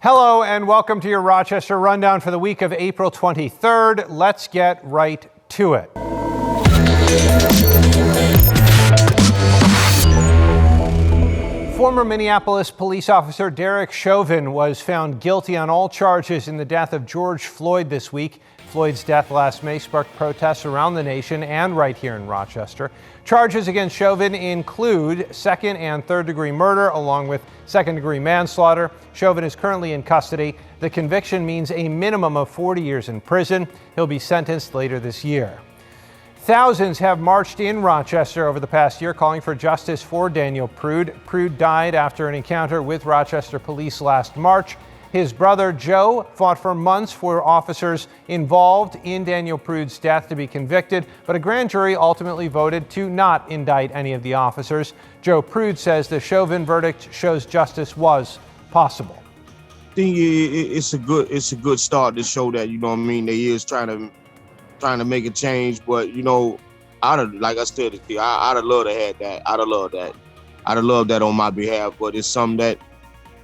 Hello and welcome to your Rochester Rundown for the week of April 23rd. Let's get right to it. Former Minneapolis police officer Derek Chauvin was found guilty on all charges in the death of George Floyd this week. Floyd's death last May sparked protests around the nation and right here in Rochester. Charges against Chauvin include second and third degree murder along with second degree manslaughter. Chauvin is currently in custody. The conviction means a minimum of 40 years in prison. He'll be sentenced later this year. Thousands have marched in Rochester over the past year calling for justice for Daniel Prude. Prude died after an encounter with Rochester police last March. His brother, Joe, fought for months for officers involved in Daniel Prude's death to be convicted, but a grand jury ultimately voted to not indict any of the officers. Joe Prude says the Chauvin verdict shows justice was possible. I think it's a good start to show that, they is trying to make a change, but like I said, I'd have loved to have that. I'd have loved that on my behalf, but it's something that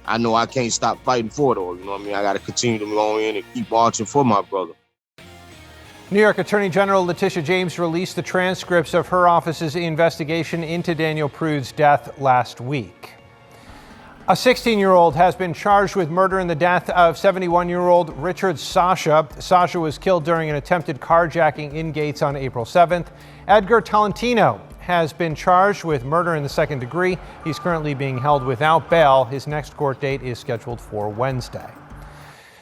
I know I can't stop fighting for, though. I got to continue to go in and keep marching for my brother. New York Attorney General Letitia James released the transcripts of her office's investigation into Daniel Prude's death last week. A 16-year-old has been charged with murder in the death of 71-year-old Richard Sasha. Sasha was killed during an attempted carjacking in Gates on April 7th. Edgar Talentino has been charged with murder in the second degree. He's currently being held without bail. His next court date is scheduled for Wednesday.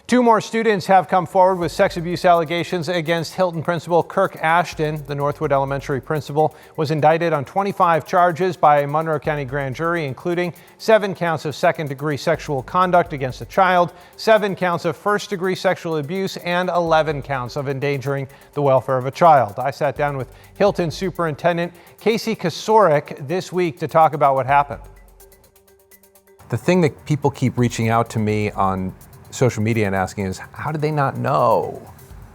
Two more students have come forward with sex abuse allegations against Hilton principal Kirk Ashton. The Northwood Elementary principal was indicted on 25 charges by a Monroe County grand jury, including 7 counts of second-degree sexual conduct against a child, 7 counts of first-degree sexual abuse, and 11 counts of endangering the welfare of a child. I sat down with Hilton Superintendent Casey Kasorik this week to talk about what happened. The thing that people keep reaching out to me on social media and asking is, how did they not know?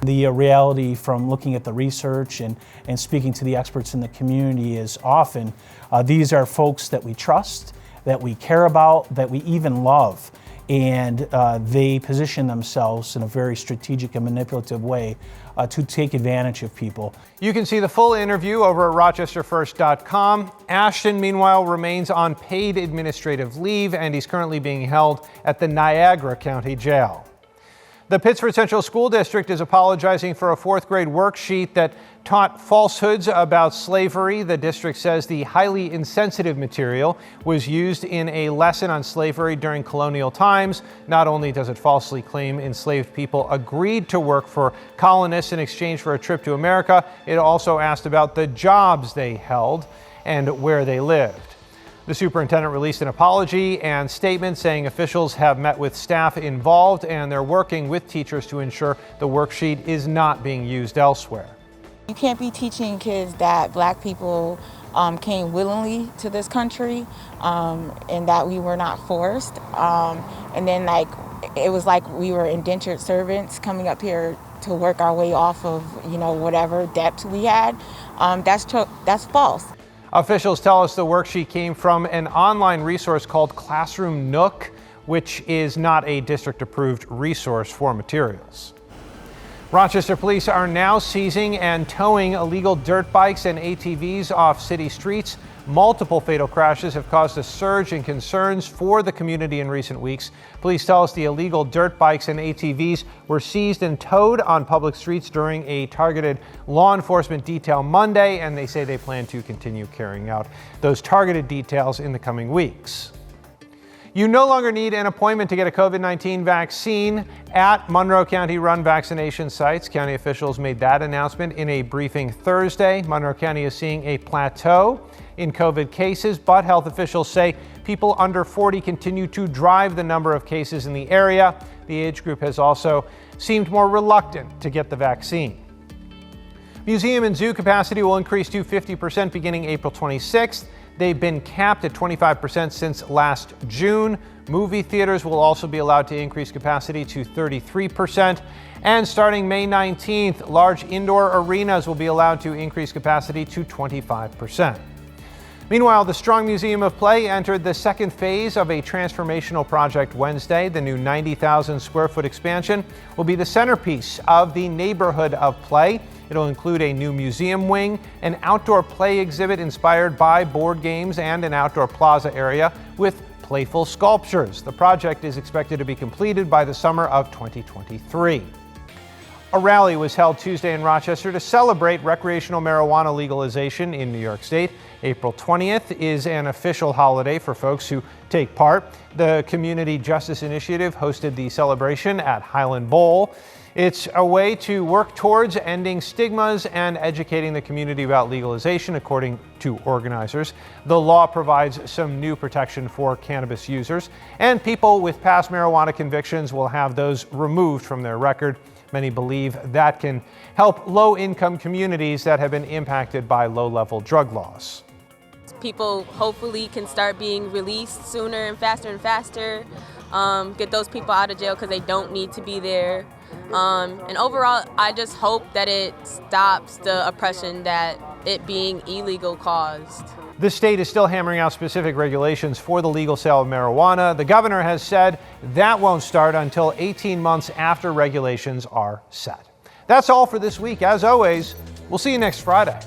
The reality from looking at the research and speaking to the experts in the community is often these are folks that we trust, that we care about, that we even love, and they position themselves in a very strategic and manipulative way to take advantage of people. You can see the full interview over at rochesterfirst.com. Ashton, meanwhile, remains on paid administrative leave, and he's currently being held at the Niagara County Jail. The Pittsford Central School District is apologizing for a 4th grade worksheet that taught falsehoods about slavery. The district says the highly insensitive material was used in a lesson on slavery during colonial times. Not only does it falsely claim enslaved people agreed to work for colonists in exchange for a trip to America, it also asked about the jobs they held and where they lived. The superintendent released an apology and statement saying officials have met with staff involved and they're working with teachers to ensure the worksheet is not being used elsewhere. You can't be teaching kids that Black people came willingly to this country and that we were not forced. And then it was like we were indentured servants coming up here to work our way off of whatever debt we had. That's false. Officials tell us the worksheet came from an online resource called Classroom Nook, which is not a district-approved resource for materials. Rochester police are now seizing and towing illegal dirt bikes and ATVs off city streets. Multiple fatal crashes have caused a surge in concerns for the community in recent weeks. Police tell us the illegal dirt bikes and ATVs were seized and towed on public streets during a targeted law enforcement detail Monday, and they say they plan to continue carrying out those targeted details in the coming weeks. You no longer need an appointment to get a COVID-19 vaccine at Monroe County-run vaccination sites. County officials made that announcement in a briefing Thursday. Monroe County is seeing a plateau in COVID cases, but health officials say people under 40 continue to drive the number of cases in the area. The age group has also seemed more reluctant to get the vaccine. Museum and zoo capacity will increase to 50% beginning April 26th. They've been capped at 25% since last June. Movie theaters will also be allowed to increase capacity to 33%. And starting May 19th, large indoor arenas will be allowed to increase capacity to 25%. Meanwhile, the Strong Museum of Play entered the second phase of a transformational project Wednesday. The new 90,000 square foot expansion will be the centerpiece of the neighborhood of play. It'll include a new museum wing, an outdoor play exhibit inspired by board games, and an outdoor plaza area with playful sculptures. The project is expected to be completed by the summer of 2023. A rally was held Tuesday in Rochester to celebrate recreational marijuana legalization in New York State. April 20th is an official holiday for folks who take part. The Community Justice Initiative hosted the celebration at Highland Bowl. It's a way to work towards ending stigmas and educating the community about legalization, according to organizers. The law provides some new protection for cannabis users, and people with past marijuana convictions will have those removed from their record. Many believe that can help low-income communities that have been impacted by low-level drug laws. People hopefully can start being released sooner and faster, get those people out of jail because they don't need to be there. And overall, I just hope that it stops the oppression that it being illegal caused. The state is still hammering out specific regulations for the legal sale of marijuana. The governor has said that won't start until 18 months after regulations are set. That's all for this week. As always, we'll see you next Friday.